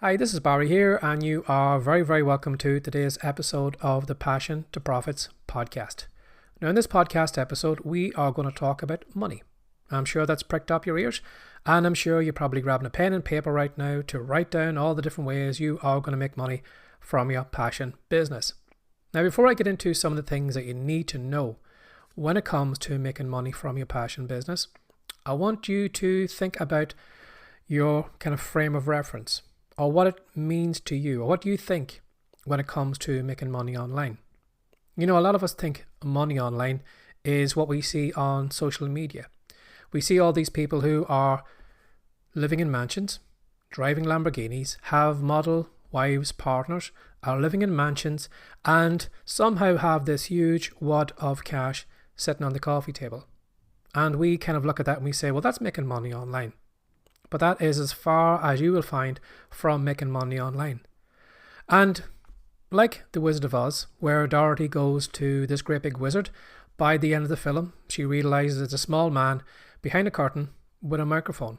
Hi, this is Barry here, and you are very, very welcome to today's episode of the Passion to Profits podcast. Now, in this podcast episode, we are going to talk about money. I'm sure that's pricked up your ears, and I'm sure you're probably grabbing a pen and paper right now to write down all the different ways you are going to make money from your passion business. Now, before I get into some of the things that you need to know when it comes to making money from your passion business, I want you to think about your kind of frame of reference, or what it means to you, or what do you think when it comes to making money online. You know, a lot of us think money online is what we see on social media. We see all these people who are living in mansions, driving Lamborghinis, have model wives, partners, are living in mansions, and somehow have this huge wad of cash sitting on the coffee table. And we kind of look at that and we say, well, that's making money online. But that is as far as you will find from making money online. And like the Wizard of Oz, where Dorothy goes to this great big wizard, by the end of the film, she realizes it's a small man behind a curtain with a microphone.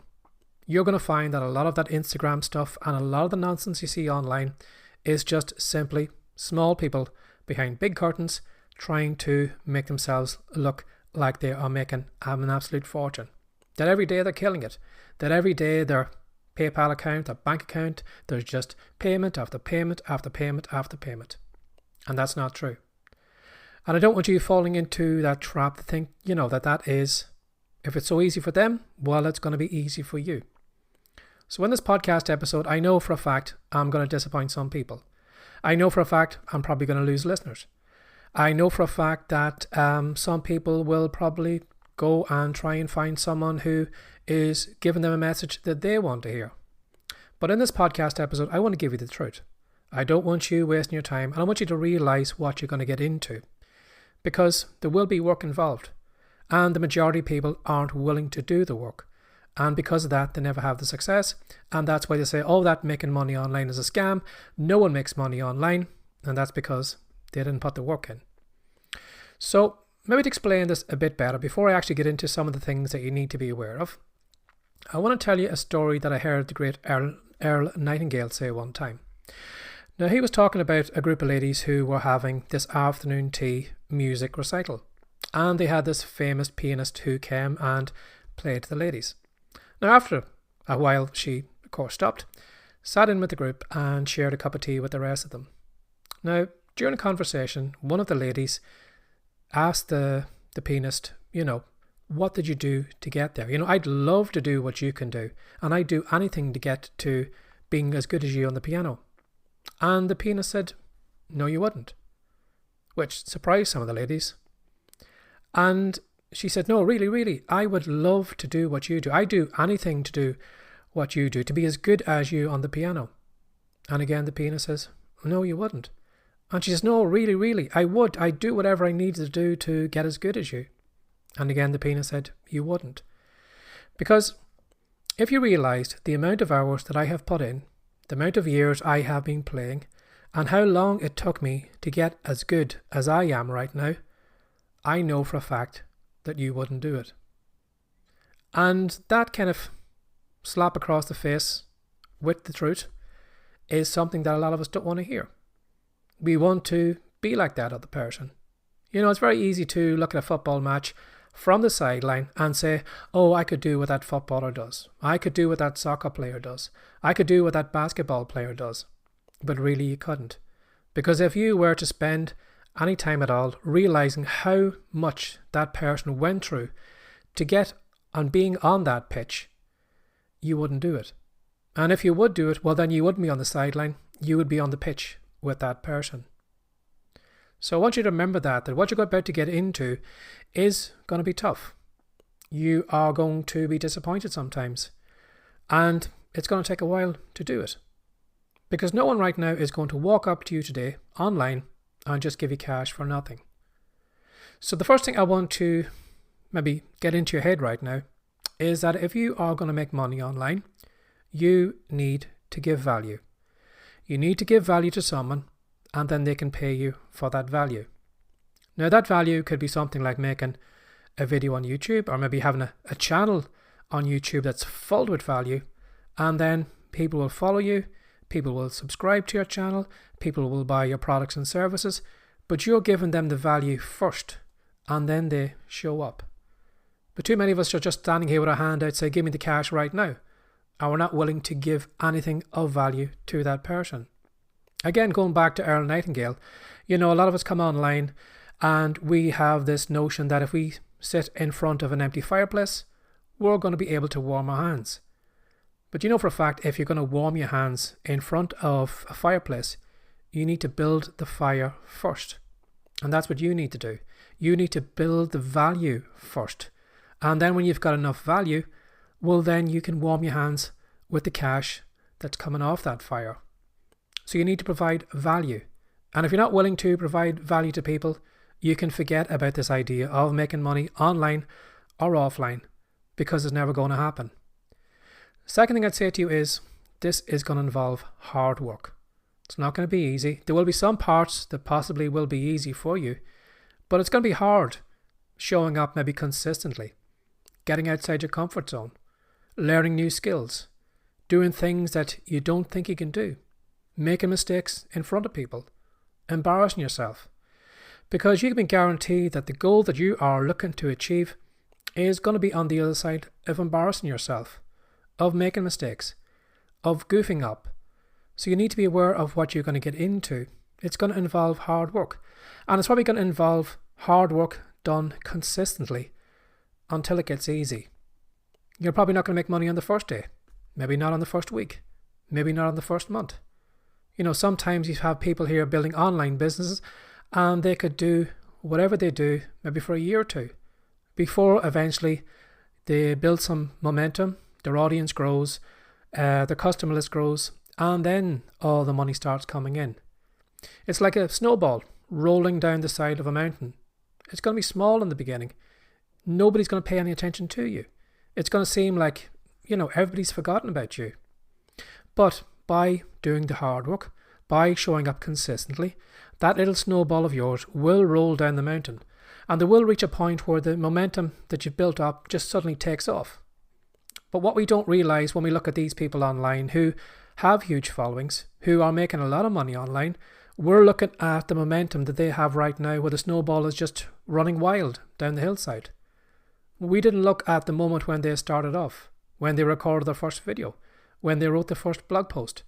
You're going to find that a lot of that Instagram stuff and a lot of the nonsense you see online is just simply small people behind big curtains trying to make themselves look like they are making an absolute fortune. That every day they're killing it. That every day their PayPal account, their bank account, there's just payment after payment after payment after payment. And that's not true. And I don't want you falling into that trap to think, that is, if it's so easy for them, well, it's going to be easy for you. So in this podcast episode, I know for a fact I'm going to disappoint some people. I know for a fact I'm probably going to lose listeners. I know for a fact that some people will probably go and try and find someone who is giving them a message that they want to hear. But in this podcast episode, I want to give you the truth. I don't want you wasting your time, and I want you to realize what you're going to get into, because there will be work involved, and the majority of people aren't willing to do the work. And because of that, they never have the success. And that's why they say, oh, that making money online is a scam. No one makes money online. And that's because they didn't put the work in. So maybe to explain this a bit better, before I actually get into some of the things that you need to be aware of, I want to tell you a story that I heard the great Earl Nightingale say one time. Now, he was talking about a group of ladies who were having this afternoon tea music recital. And they had this famous pianist who came and played to the ladies. Now, after a while, she, of course, stopped, sat in with the group and shared a cup of tea with the rest of them. Now, during a conversation, one of the ladies asked the pianist, what did you do to get there? I'd love to do what you can do, and I'd do anything to get to being as good as you on the piano. And the pianist said, no, you wouldn't, which surprised some of the ladies. And she said, no, really, I would love to do what you do. I'd do anything to do what you do, to be as good as you on the piano. And again, the pianist says, no, you wouldn't. And she says, no, really, I would. I'd do whatever I needed to do to get as good as you. And again, the pianist said, you wouldn't. Because if you realised the amount of hours that I have put in, the amount of years I have been playing, and how long it took me to get as good as I am right now, I know for a fact that you wouldn't do it. And that kind of slap across the face with the truth is something that a lot of us don't want to hear. We want to be like that other person. It's very easy to look at a football match from the sideline and say, oh, I could do what that footballer does. I could do what that soccer player does. I could do what that basketball player does. But really you couldn't. Because if you were to spend any time at all realizing how much that person went through to get on being on that pitch, you wouldn't do it. And if you would do it, well, then you wouldn't be on the sideline. You would be on the pitch with that person. So I want you to remember that what you're about to get into is going to be tough. You are going to be disappointed sometimes. And it's going to take a while to do it. Because no one right now is going to walk up to you today online and just give you cash for nothing. So the first thing I want to maybe get into your head right now is that if you are going to make money online, you need to give value. You need to give value to someone, and then they can pay you for that value. Now, that value could be something like making a video on YouTube, or maybe having a channel on YouTube that's filled with value, and then people will follow you, people will subscribe to your channel, people will buy your products and services, but you're giving them the value first, and then they show up. But too many of us are just standing here with our hand out, say, give me the cash right now, and we're not willing to give anything of value to that person. Again, going back to Earl Nightingale, a lot of us come online and we have this notion that if we sit in front of an empty fireplace, we're going to be able to warm our hands. But for a fact, if you're going to warm your hands in front of a fireplace, you need to build the fire first. And that's what you need to do. You need to build the value first. And then when you've got enough value, well, then you can warm your hands with the cash that's coming off that fire. So you need to provide value. And if you're not willing to provide value to people, you can forget about this idea of making money online or offline, because it's never going to happen. Second thing I'd say to you is, this is going to involve hard work. It's not going to be easy. There will be some parts that possibly will be easy for you, but it's going to be hard showing up maybe consistently, getting outside your comfort zone, learning new skills, doing things that you don't think you can do, making mistakes in front of people, embarrassing yourself. Because you can be guaranteed that the goal that you are looking to achieve is going to be on the other side of embarrassing yourself, of making mistakes, of goofing up. So you need to be aware of what you're going to get into. It's going to involve hard work. And it's probably going to involve hard work done consistently until it gets easy. You're probably not going to make money on the first day. Maybe not on the first week. Maybe not on the first month. Sometimes you have people here building online businesses and they could do whatever they do maybe for a year or two before eventually they build some momentum, their audience grows, their customer list grows, and then all the money starts coming in. It's like a snowball rolling down the side of a mountain. It's going to be small in the beginning. Nobody's going to pay any attention to you. It's going to seem like, everybody's forgotten about you. But by doing the hard work, by showing up consistently, that little snowball of yours will roll down the mountain, and there will reach a point where the momentum that you've built up just suddenly takes off. But what we don't realize when we look at these people online who have huge followings, who are making a lot of money online, we're looking at the momentum that they have right now where the snowball is just running wild down the hillside. We didn't look at the moment when they started off, when they recorded their first video, when they wrote their first blog post,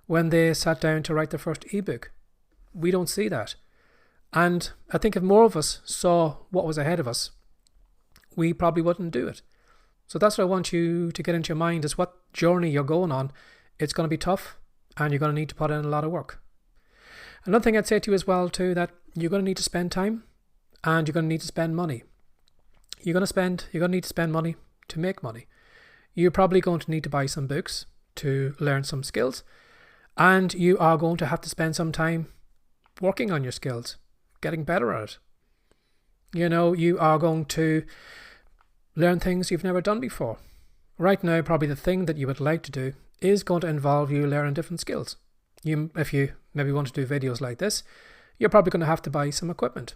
when they sat down to write their first ebook. We don't see that. And I think if more of us saw what was ahead of us, we probably wouldn't do it. So that's what I want you to get into your mind, is what journey you're going on. It's going to be tough and you're going to need to put in a lot of work. Another thing I'd say to you as well too, that you're going to need to spend time and you're going to need to spend money. You're going to need to spend money to make money. You're probably going to need to buy some books to learn some skills, and you are going to have to spend some time working on your skills, getting better at it. You are going to learn things you've never done before. Right now, probably the thing that you would like to do is going to involve you learning different skills. If you maybe want to do videos like this, you're probably going to have to buy some equipment.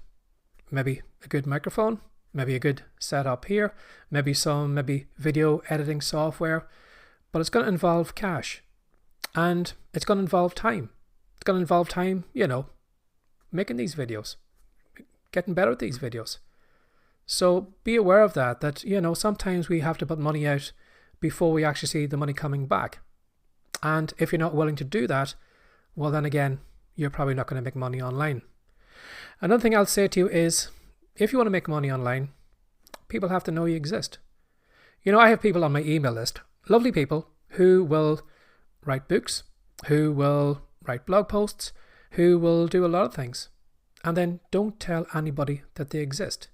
Maybe a good microphone, maybe a good setup here, maybe some video editing software. But it's going to involve cash, and it's going to involve time. It's going to involve time, making these videos, getting better at these videos. So be aware of that sometimes we have to put money out before we actually see the money coming back. And if you're not willing to do that, well, then again, you're probably not going to make money online. Another thing I'll say to you is, if you want to make money online, people have to know you exist. I have people on my email list, lovely people who will write books, who will write blog posts, who will do a lot of things, and then don't tell anybody that they exist.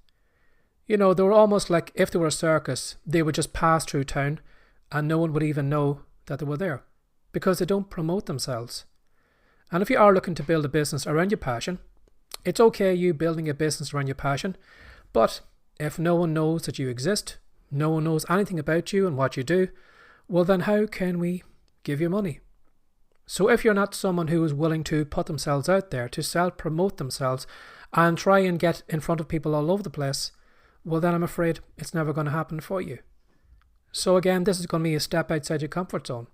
They were almost like if they were a circus, they would just pass through town and no one would even know that they were there, because they don't promote themselves. And if you are looking to build a business around your passion, it's okay you building a business around your passion, but if no one knows that you exist, no one knows anything about you and what you do, well then how can we give you money? So if you're not someone who is willing to put themselves out there, to self-promote themselves and try and get in front of people all over the place, well then I'm afraid it's never going to happen for you. So again, this is going to be a step outside your comfort zone.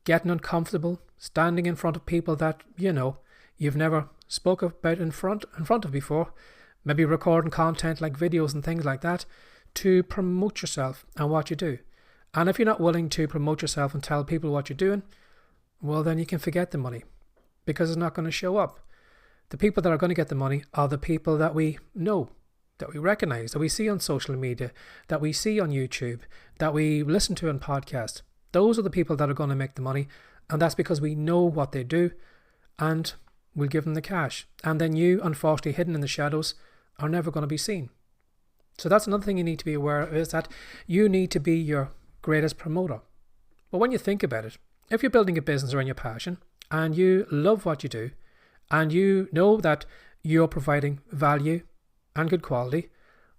getting uncomfortable, standing in front of people that, you've never spoke about in front of before, maybe recording content like videos and things like that to promote yourself and what you do. And if you're not willing to promote yourself and tell people what you're doing, well, then you can forget the money, because it's not going to show up. The people that are going to get the money are the people that we know, that we recognize, that we see on social media, that we see on YouTube, that we listen to on podcasts. Those are the people that are going to make the money, and that's because we know what they do and we'll give them the cash. And then you, unfortunately, hidden in the shadows, are never going to be seen. So that's another thing you need to be aware of, is that you need to be your greatest promoter. But when you think about it, if you're building a business around your passion and you love what you do and you know that you're providing value and good quality,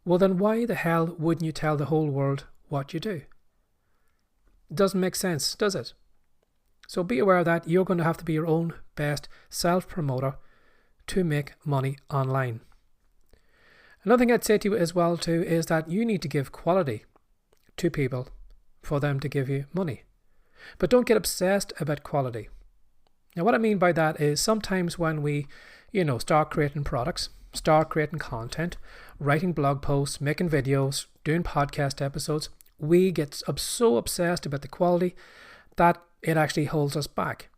well then why the hell wouldn't you tell the whole world what you do? It doesn't make sense, does it? So be aware that you're going to have to be your own best self-promoter to make money online. Another thing I'd say to you as well too is that you need to give quality to people for them to give you money. But don't get obsessed about quality. Now what I mean by that is sometimes when we, start creating products, start creating content, writing blog posts, making videos, doing podcast episodes, we get so obsessed about the quality that it actually holds us back.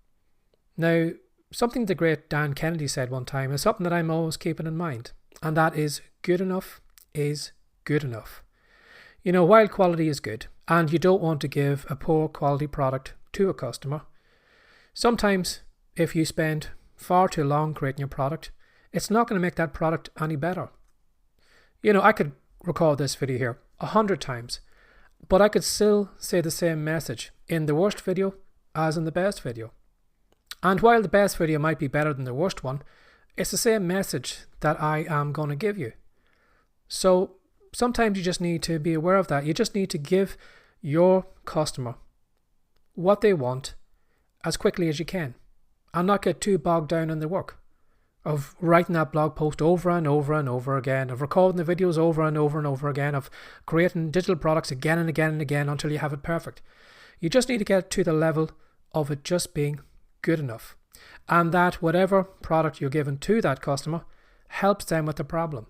Now, something the great Dan Kennedy said one time is something that I'm always keeping in mind, and that is good enough is good enough. While quality is good, and you don't want to give a poor quality product to a customer, sometimes if you spend far too long creating your product, it's not going to make that product any better. I could record this video here 100 times, but I could still say the same message in the worst video as in the best video. And while the best video might be better than the worst one, it's the same message that I am going to give you. So sometimes you just need to be aware of that. You just need to give your customer what they want as quickly as you can and not get too bogged down in the work of writing that blog post over and over and over again, of recording the videos over and over and over again, of creating digital products again and again and again until you have it perfect. You just need to get to the level of it just being good enough, and that whatever product you're giving to that customer helps them with the problem.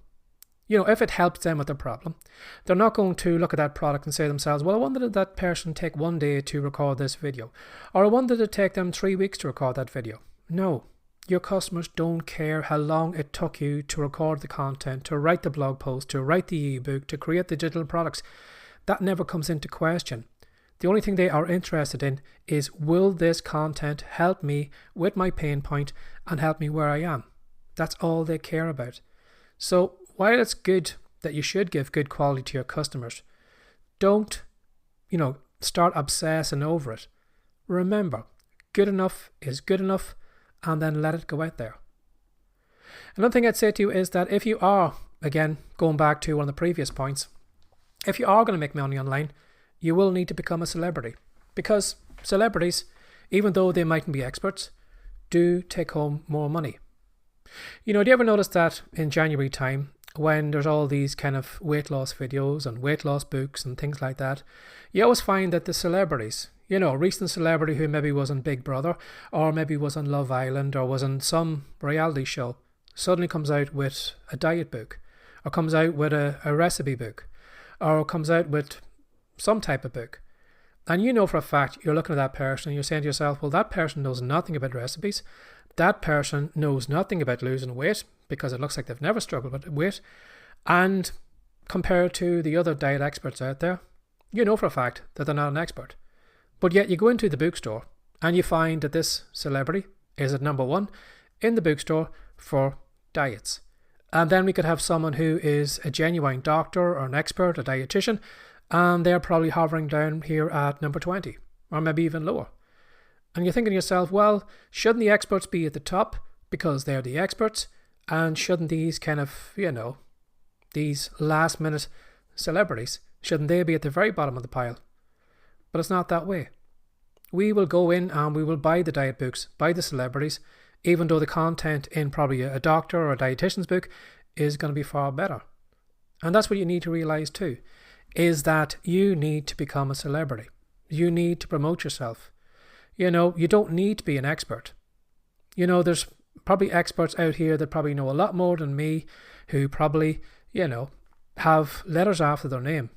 If it helps them with their problem, they're not going to look at that product and say to themselves, well, I wonder did that person take 1 day to record this video? Or I wonder did it take them 3 weeks to record that video? No, your customers don't care how long it took you to record the content, to write the blog post, to write the ebook, to create the digital products. That never comes into question. The only thing they are interested in is, will this content help me with my pain point and help me where I am? That's all they care about. So while it's good that you should give good quality to your customers, don't, start obsessing over it. Remember, good enough is good enough, and then let it go out there. Another thing I'd say to you is that if you are, again, going back to one of the previous points, if you are going to make money online, you will need to become a celebrity, because celebrities, even though they mightn't be experts, do take home more money. Do you ever notice that in January time, when there's all these kind of weight loss videos and weight loss books and things like that, you always find that the celebrities, a recent celebrity who maybe was on Big Brother or maybe was on Love Island or was on some reality show, suddenly comes out with a diet book or comes out with a recipe book or comes out with some type of book. And for a fact, you're looking at that person and you're saying to yourself, well, that person knows nothing about recipes. That person knows nothing about losing weight, because it looks like they've never struggled with weight. And compared to the other diet experts out there, for a fact that they're not an expert. But yet you go into the bookstore and you find that this celebrity is at number 1 in the bookstore for diets. And then we could have someone who is a genuine doctor or an expert, a dietitian, and they're probably hovering down here at number 20 or maybe even lower. And you're thinking to yourself, well, shouldn't the experts be at the top because they're the experts? And shouldn't these kind of, these last minute celebrities, shouldn't they be at the very bottom of the pile? But it's not that way. We will go in and we will buy the diet books by the celebrities, even though the content in probably a doctor or a dietitian's book is going to be far better. And that's what you need to realize too, is that you need to become a celebrity. You need to promote yourself. You don't need to be an expert. There's probably experts out here that probably know a lot more than me, who probably, have letters after their name.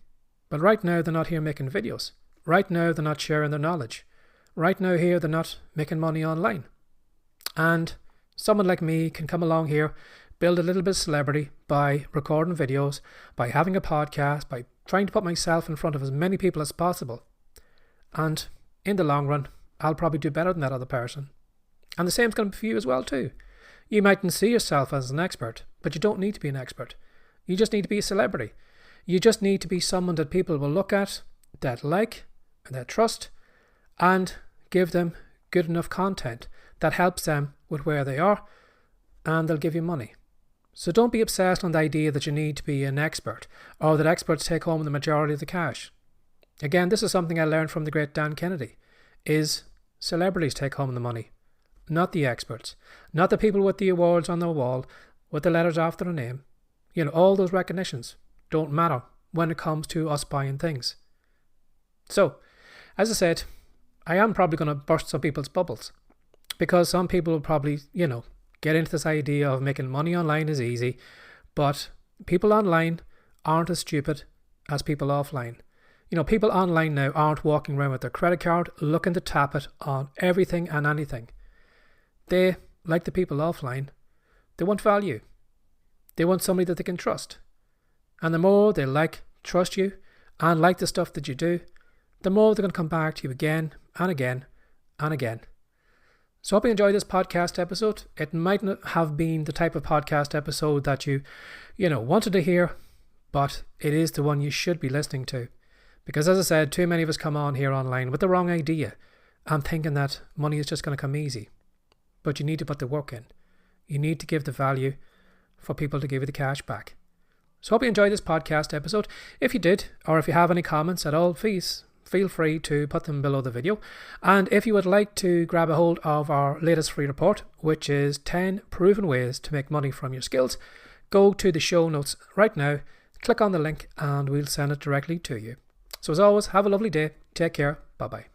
But right now they're not here making videos. Right now they're not sharing their knowledge. Right now here they're not making money online. And someone like me can come along here, build a little bit of celebrity by recording videos, by having a podcast, by trying to put myself in front of as many people as possible. And in the long run, I'll probably do better than that other person. And the same's going to be for you as well too. You mightn't see yourself as an expert, but you don't need to be an expert. You just need to be a celebrity. You just need to be someone that people will look at, that like, and that trust, and give them good enough content that helps them with where they are, and they'll give you money. So don't be obsessed on the idea that you need to be an expert, or that experts take home the majority of the cash. Again, this is something I learned from the great Dan Kennedy, is celebrities take home the money, not the experts, not the people with the awards on their wall, with the letters after their name. All those recognitions don't matter when it comes to us buying things. So, as I said, I am probably going to burst some people's bubbles, because some people will probably, get into this idea of making money online is easy, but people online aren't as stupid as people offline. People online now aren't walking around with their credit card looking to tap it on everything and anything. They, like the people offline, they want value. They want somebody that they can trust. And the more they trust you, and like the stuff that you do, the more they're going to come back to you again and again and again. So I hope you enjoyed this podcast episode. It might not have been the type of podcast episode that you wanted to hear, but it is the one you should be listening to. Because as I said, too many of us come on here online with the wrong idea and thinking that money is just going to come easy. But you need to put the work in. You need to give the value for people to give you the cash back. So hope you enjoyed this podcast episode. If you did, or if you have any comments at all, please feel free to put them below the video. And if you would like to grab a hold of our latest free report, which is 10 proven ways to make money from your skills, go to the show notes right now, click on the link, and we'll send it directly to you. So as always, have a lovely day. Take care. Bye-bye.